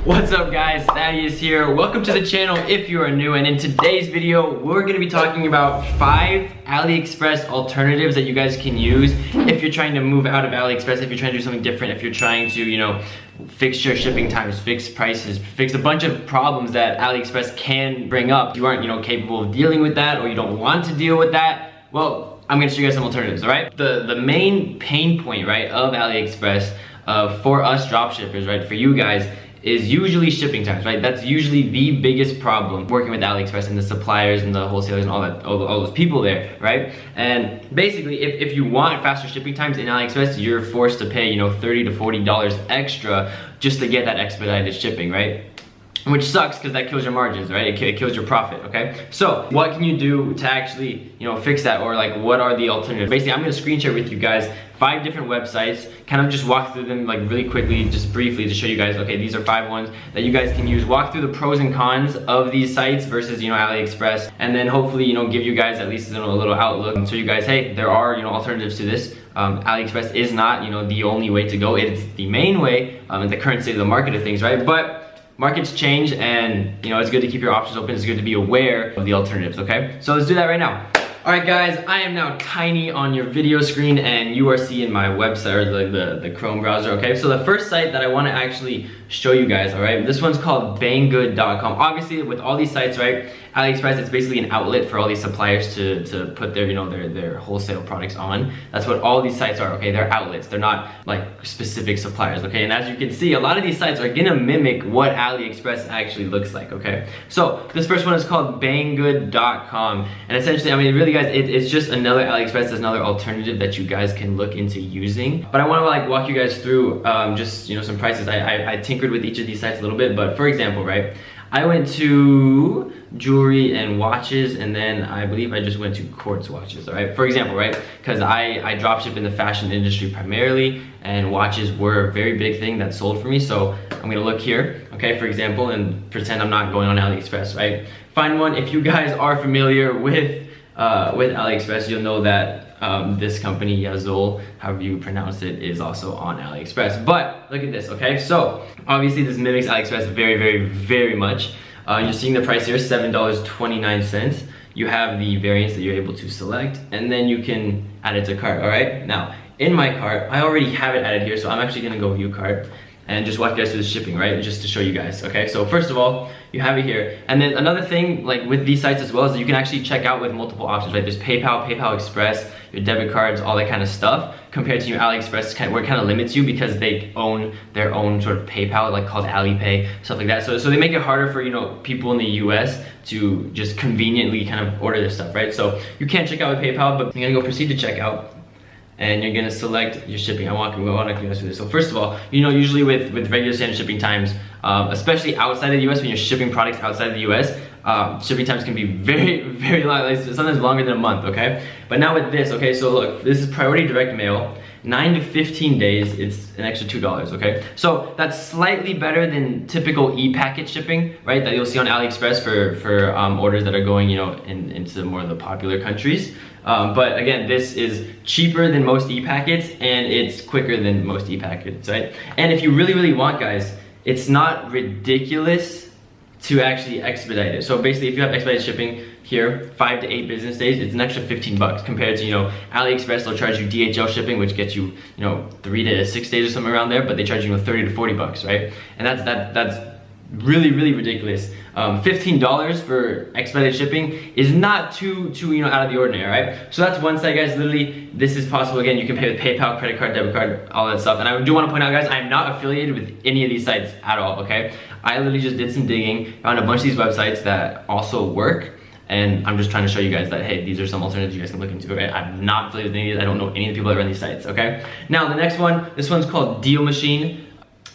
What's up guys, Thaddeus here. Welcome to the channel if you are new, and in today's video we're going to be talking about 5 AliExpress alternatives that you guys can use if you're trying to move out of AliExpress, if you're trying to do something different, if you're trying to, fix your shipping times, fix prices, fix a bunch of problems that AliExpress can bring up. If you aren't, capable of dealing with that, or you don't want to deal with that, well, I'm going to show you guys some alternatives, alright? The main pain point, right, of AliExpress for us dropshippers, right, for you guys, is usually shipping times, right? That's usually the biggest problem working with AliExpress and the suppliers and the wholesalers and all those people there, right? And basically, if you want faster shipping times in AliExpress, you're forced to pay, $30 to $40 extra just to get that expedited shipping, right? Which sucks because that kills your margins, right? It kills your profit, okay? So what can you do to actually, fix that, or like what are the alternatives? Basically, I'm gonna screen share with you guys 5 different websites, kind of just walk through them like really quickly, just briefly to show you guys, okay, these are 5 ones that you guys can use. Walk through the pros and cons of these sites versus, AliExpress, and then hopefully, give you guys at least a little outlook. So you guys, hey, there are, alternatives to this. AliExpress is not, the only way to go. It's the main way in the current state of the market of things, right? But markets change, and it's good to keep your options open. It's good to be aware of the alternatives, okay? So let's do that right now. Alright guys, I am now tiny on your video screen and you are seeing my website, or the Chrome browser, okay? So the first site that I want to actually show you guys, alright? This one's called banggood.com. Obviously, with all these sites, right, AliExpress, it's basically an outlet for all these suppliers to put their, their wholesale products on. That's what all these sites are, okay? They're outlets. They're not like specific suppliers, okay? And as you can see, a lot of these sites are gonna mimic what AliExpress actually looks like, okay? So this first one is called banggood.com, and essentially, really guys, it's just another AliExpress. It's another alternative that you guys can look into using. But I want to walk you guys through just some prices. I tinkered with each of these sites a little bit, but for example, right, I went to jewelry and watches, and then I believe I just went to quartz watches, all right? For example, right, because I dropship in the fashion industry primarily, and watches were a very big thing that sold for me. So I'm gonna look here, okay, for example, and pretend I'm not going on AliExpress, right? Find one. If you guys are familiar with AliExpress, you'll know that this company, Yazul, however you pronounce it, is also on AliExpress. But look at this, okay? So obviously this mimics AliExpress very, very, very much. You're seeing the price here, $7.29. You have the variants that you're able to select, and then you can add it to cart, all right? Now, in my cart, I already have it added here, so I'm actually gonna go view cart and just walk you guys through the shipping, right? Just to show you guys, okay? So first of all, you have it here. And then another thing, like with these sites as well, is that you can actually check out with multiple options, right? There's PayPal, PayPal Express, your debit cards, all that kind of stuff, compared to your AliExpress, where it kind of limits you because they own their own sort of PayPal, like called Alipay, stuff like that. So they make it harder for, people in the US to just conveniently kind of order their stuff, right? So you can't check out with PayPal, but you're gonna go proceed to checkout, and you're gonna select your shipping. I want to go through this. So first of all, usually with regular standard shipping times, especially outside of the US, when you're shipping products outside of the US, shipping times can be very, very long, like sometimes longer than a month, okay? But now with this, okay, so look, this is priority direct mail, 9 to 15 days, it's an extra $2, okay? So that's slightly better than typical e-packet shipping, right, that you'll see on AliExpress for orders that are going, into more of the popular countries. But again, this is cheaper than most e-packets, and it's quicker than most e-packets, right? And if you really, really want, guys, it's not ridiculous to actually expedite it. So basically, if you have expedited shipping here, 5 to 8 business days, it's an extra 15 bucks compared to, AliExpress, they'll charge you DHL shipping, which gets you, 3 to 6 days or something around there, but they charge you 30 to 40 bucks, right? And that's really, really ridiculous. $15 for expedited shipping is not too out of the ordinary, right? So that's one site, guys. Literally, this is possible. Again, you can pay with PayPal, credit card, debit card, all that stuff. And I do want to point out, guys, I am not affiliated with any of these sites at all, okay? I literally just did some digging, found a bunch of these websites that also work, and I'm just trying to show you guys that, hey, these are some alternatives you guys can look into, okay? I'm not affiliated with any of these. I don't know any of the people that run these sites, okay? Now, the next one, this one's called Deal Machine.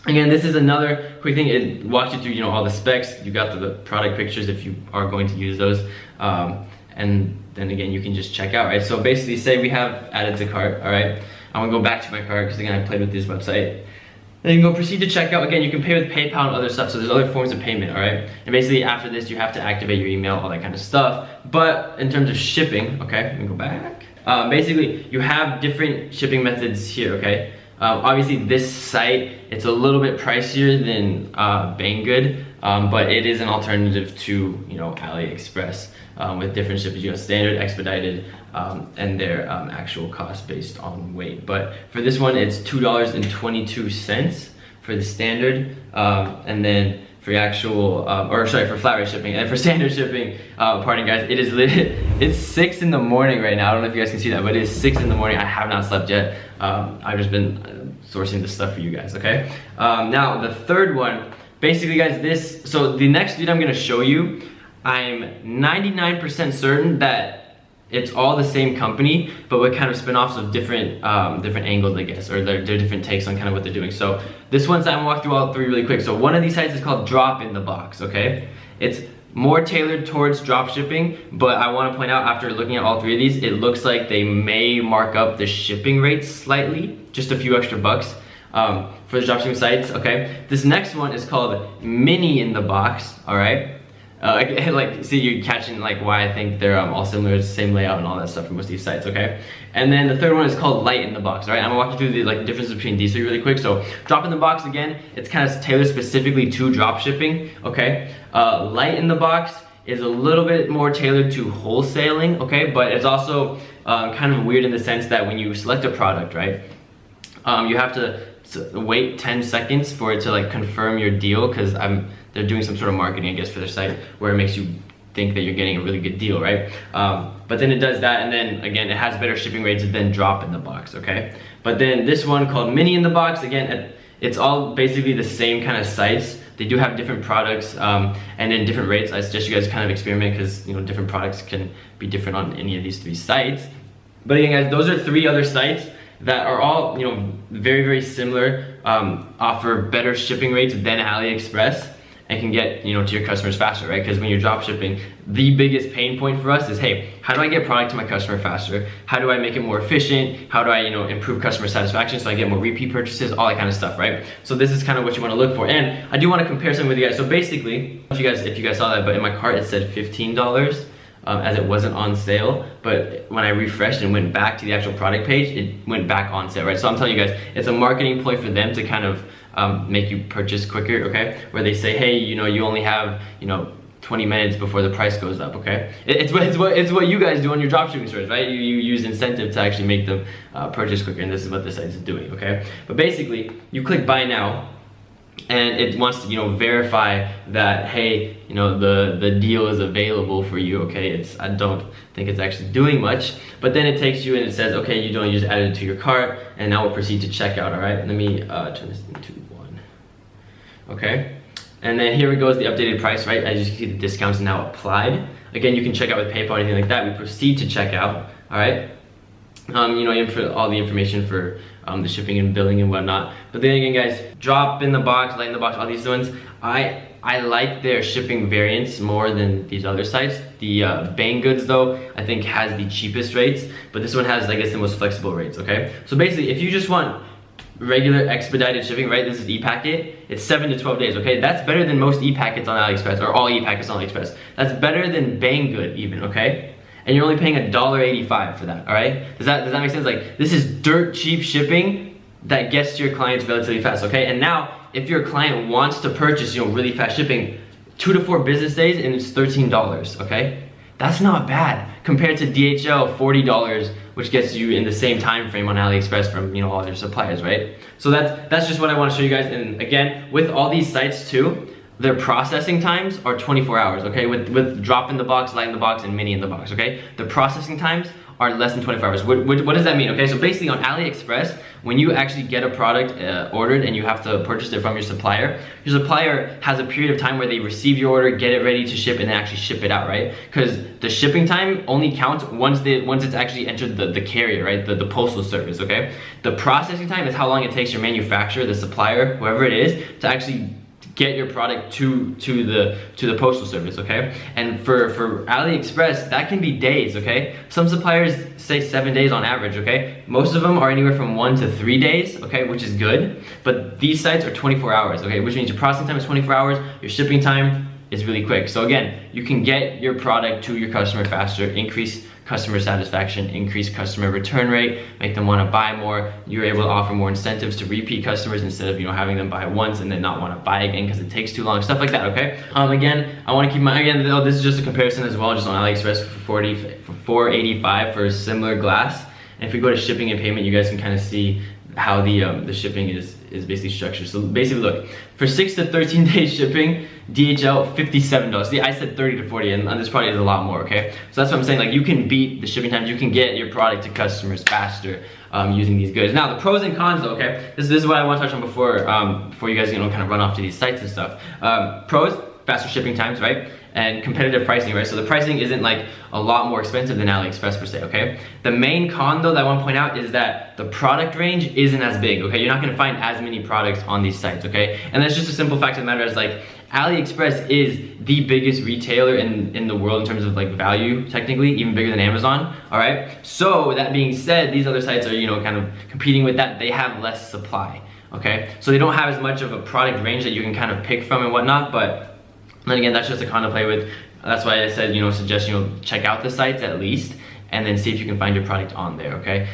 Again, this is another quick thing. It walks you through, all the specs. You got the product pictures if you are going to use those. And then again, you can just check out, right? So basically, say we have added to cart, all right? I'm gonna go back to my cart because again, I played with this website. Then you can go proceed to checkout. Again, you can pay with PayPal and other stuff. So there's other forms of payment, all right? And basically after this, you have to activate your email, all that kind of stuff. But in terms of shipping, okay, let me go back. Basically, you have different shipping methods here, okay? Obviously this site, it's a little bit pricier than Banggood, but it is an alternative to, you know, AliExpress with different shipping, you know, standard, expedited, and their actual cost based on weight. But for this one, it's $2.22 for the standard, and then for the actual, for flat rate shipping, and for standard shipping, pardon guys, it is it's 6 in the morning right now. I don't know if you guys can see that, but it is 6 in the morning. I have not slept yet. I've just been sourcing this stuff for you guys, okay? Now, the third one, basically guys, so the next video I'm gonna show you, I'm 99% certain that it's all the same company, but with kind of spin-offs of different angles, I guess, or their different takes on kind of what they're doing. So this one's, I'm gonna walk through all three really quick. So one of these sites is called Drop in the Box, okay? It's more tailored towards drop shipping, but I want to point out, after looking at all three of these, it looks like they may mark up the shipping rates slightly, just a few extra bucks for the dropshipping sites, okay? This next one is called Mini in the Box, all right? Like, see, you're catching like why I think they're all similar, it's the same layout and all that stuff for most of these sites, okay? And then the third one is called Light in the Box, all right? I'm gonna walk you through the difference between these three really quick. So Drop in the Box, again, it's kind of tailored specifically to drop shipping, okay? Light in the Box is a little bit more tailored to wholesaling, okay? But it's also kind of weird in the sense that when you select a product, right? You have to wait 10 seconds for it to like confirm your deal, because they're doing some sort of marketing, I guess, for their site where it makes you think that you're getting a really good deal, right? But then it does that, and then again, it has better shipping rates than Drop in the Box, okay? But then this one called Mini in the Box, again, it's all basically the same kind of sites. They do have different products and then different rates. I suggest you guys kind of experiment, because, you know, different products can be different on any of these three sites. But again, guys, those are three other sites that are all, you know, very, very similar, offer better shipping rates than AliExpress, and can get, you know, to your customers faster, right? Because when you're drop shipping, the biggest pain point for us is, hey, how do I get product to my customer faster? How do I make it more efficient? How do I, you know, improve customer satisfaction so I get more repeat purchases, all that kind of stuff, right? So this is kind of what you want to look for. And I do want to compare some with you guys. So basically, if you guys saw that, but in my cart it said $15. As it wasn't on sale, but when I refreshed and went back to the actual product page, it went back on sale, right? So I'm telling you guys, it's a marketing ploy for them to kind of make you purchase quicker, okay? Where they say, hey, you know, you only have, you know, 20 minutes before the price goes up, okay? It's what you guys do on your dropshipping stores, right? You use incentive to actually make them purchase quicker, and this is what this site is doing, okay? But basically, you click buy now, and it wants to, you know, verify that, hey, you know, the deal is available for you, okay? I don't think it's actually doing much, but then it takes you and it says, okay, you don't just add it to your cart, and now we'll proceed to checkout, all right? Let me turn this into one, okay? And then here it goes, the updated price, right? As you can see, the discounts now applied. Again, you can check out with PayPal or anything like that. We proceed to checkout, all right? You know, you input all the information for the shipping and billing and whatnot. But then again, guys, Drop in the Box, Light in the Box, all these ones, I like their shipping variants more than these other sites. The Banggoods, though, I think has the cheapest rates, but this one has, I guess, the most flexible rates, okay? So basically, if you just want regular expedited shipping, right? This is e-packet. It's 7 to 12 days, okay? That's better than most e-packets on AliExpress, or all e-packets on AliExpress. That's better than Banggood even, okay? And you're only paying $1.85 for that, all right? Does that make sense? Like, this is dirt cheap shipping that gets to your clients relatively fast, okay? And now, if your client wants to purchase, you know, really fast shipping, 2 to 4 business days, and it's $13, okay? That's not bad compared to DHL, $40, which gets you in the same time frame on AliExpress from, you know, all their suppliers, right? So that's just what I want to show you guys. And again, with all these sites too, their processing times are 24 hours, okay? With Drop in the Box, Light in the Box, and Mini in the Box, okay? The processing times are less than 24 hours. What does that mean, okay? So basically on AliExpress, when you actually get a product ordered and you have to purchase it from your supplier has a period of time where they receive your order, get it ready to ship, and then actually ship it out, right? Because the shipping time only counts once it's actually entered the carrier, right? The postal service, okay? The processing time is how long it takes your manufacturer, the supplier, whoever it is, to actually get your product to the postal service, okay? And for AliExpress, that can be days, okay? Some suppliers say 7 days on average, okay? Most of them are anywhere from 1 to 3 days, okay, which is good. But these sites are 24 hours, okay? Which means your processing time is 24 hours, your shipping time is really quick. So again, you can get your product to your customer faster, increase customer satisfaction, increase customer return rate, make them want to buy more. You're able to offer more incentives to repeat customers instead of, you know, having them buy once and then not want to buy again because it takes too long, stuff like that. Okay. Again, I want to keep my, again, though, this is just a comparison as well, just on AliExpress for $485 for a similar glass. And if we go to shipping and payment, you guys can kind of see how the shipping is basically structured. So basically, look, for 6 to 13 days shipping, DHL $57. See, I said 30 to 40, and this probably is a lot more. Okay, so that's what I'm saying. Like, you can beat the shipping times. You can get your product to customers faster using these goods. Now, the pros and cons, though. Okay, this is what I want to touch on before you guys, you know, kind of run off to these sites and stuff. Pros: faster shipping times, right? And competitive pricing, right? So the pricing isn't like a lot more expensive than AliExpress per se, okay? The main con though that I want to point out is that the product range isn't as big, okay? You're not gonna find as many products on these sites, okay? And that's just a simple fact of the matter is, like, AliExpress is the biggest retailer in the world in terms of like value, technically, even bigger than Amazon, all right? So that being said, these other sites are, you know, kind of competing with that. They have less supply, okay? So they don't have as much of a product range that you can kind of pick from and whatnot, but then again, that's just a con to play with. That's why I said, you know, suggest, you know, check out the sites at least, and then see if you can find your product on there, okay?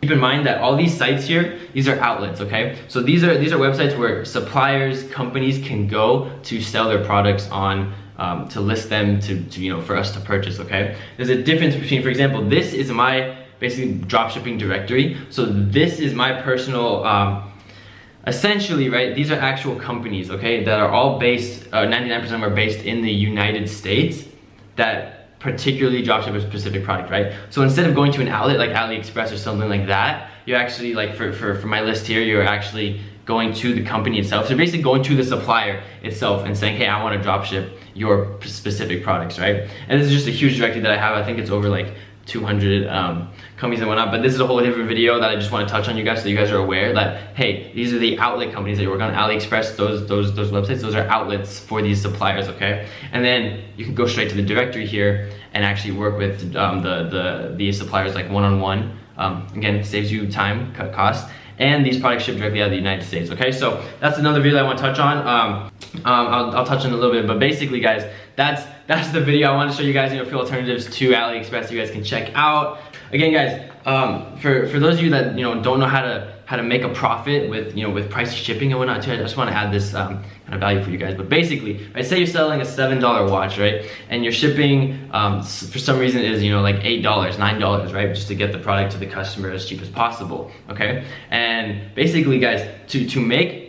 Keep in mind that all these sites here, these are outlets, okay? So these are websites where suppliers, companies can go to sell their products on, to list them to you know, for us to purchase, okay? There's a difference between, for example, this is my basically dropshipping directory. So this is my personal, essentially, right, these are actual companies, okay, that are all based, 99% of them are based in the United States that particularly dropship a specific product, right? So instead of going to an outlet like AliExpress or something like that, you're actually, like, for my list here, you're actually going to the company itself. So basically going to the supplier itself and saying, hey, I want to dropship your specific products, right? And this is just a huge directory that I have. I think it's over like 200 companies and whatnot, but this is a whole different video that I just want to touch on you guys, so you guys are aware that, hey, these are the outlet companies that you work on. AliExpress, those websites, those are outlets for these suppliers, okay? And then you can go straight to the directory here and actually work with the suppliers, like one-on-one. Again, saves you time, cut costs, and these products ship directly out of the United States, okay? So that's another video I want to touch on. I'll touch on a little bit, but basically, guys, that's the video. I want to show you guys, you know, a few alternatives to AliExpress you guys can check out. Again, guys, for those of you that, you know, don't know how to make a profit with, you know, with price shipping and whatnot too, I just want to add this kind of value for you guys. But basically, right, say you're selling a $7 watch, right, and your shipping for some reason is, you know, like $8, $9, right, just to get the product to the customer as cheap as possible, okay? And basically, guys, to make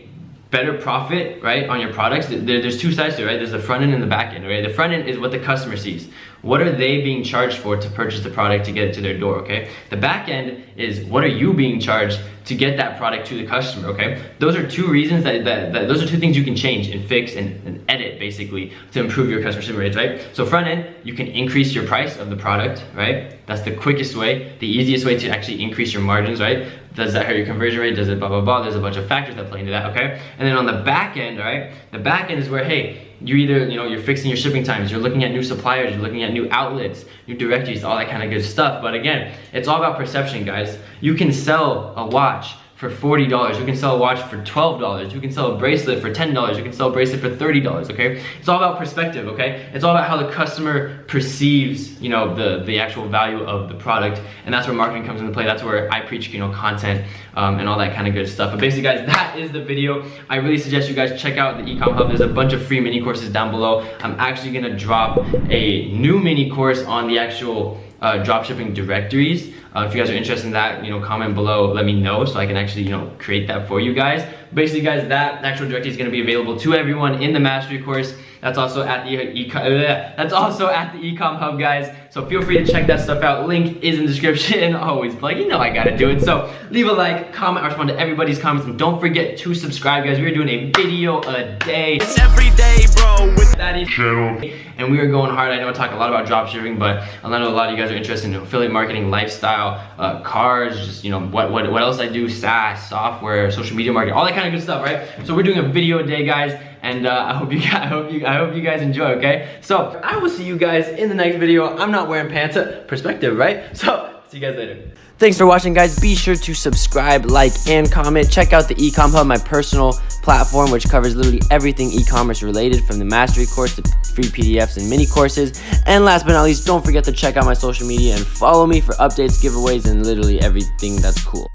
better profit, right, on your products, there's two sides to it, right? There's the front end and the back end, right? The front end is what the customer sees. What are they being charged for to purchase the product to get it to their door, okay? The back end is what are you being charged to get that product to the customer, okay? Those are two reasons those are two things you can change and fix and edit, basically, to improve your customer service rates, right? So front end, you can increase your price of the product, right? That's the quickest way, the easiest way to actually increase your margins, right? Does that hurt your conversion rate? Does it blah, blah, blah? There's a bunch of factors that play into that, okay? And then on the back end, right? The back end is where, hey, you either, you know, you're fixing your shipping times, you're looking at new suppliers, you're looking at new outlets, new directories, all that kind of good stuff. But again, it's all about perception, guys. You can sell a watch for $40, you can sell a watch for $12, you can sell a bracelet for $10, you can sell a bracelet for $30, okay? It's all about perspective, okay? It's all about how the customer perceives, you know, the actual value of the product, and that's where marketing comes into play. That's where I preach, you know, content and all that kind of good stuff. But basically, guys, that is the video. I really suggest you guys check out the Ecom Hub. There's a bunch of free mini courses down below. I'm actually gonna drop a new mini course on the actual dropshipping directories. If you guys are interested in that, you know, comment below, let me know so I can actually, you know, create that for you guys. Basically, guys, that actual directory is going to be available to everyone in the mastery course. That's also at the Ecom Hub, guys. So feel free to check that stuff out. Link is in the description. Always plug, you know I gotta do it. So leave a like, comment, I respond to everybody's comments, and don't forget to subscribe, guys. We're doing a video a day. It's every day, bro, with that channel. And we are going hard. I know I talk a lot about dropshipping, but I know a lot of you guys are interested in affiliate marketing, lifestyle, cars, just, you know, what else I do, SaaS, software, social media marketing, all that kind of good stuff, right? So we're doing a video a day, guys. And I hope you guys enjoy, okay? So I will see you guys in the next video. I'm not wearing pants. Perspective, right? So See you guys later. Thanks for watching, guys. Be sure to subscribe, like, and comment. Check out the Ecom Hub, my personal platform, which covers literally everything e-commerce related, from the mastery course to free PDFs and mini courses. And last but not least, don't forget to check out my social media and follow me for updates, giveaways, and literally everything that's cool.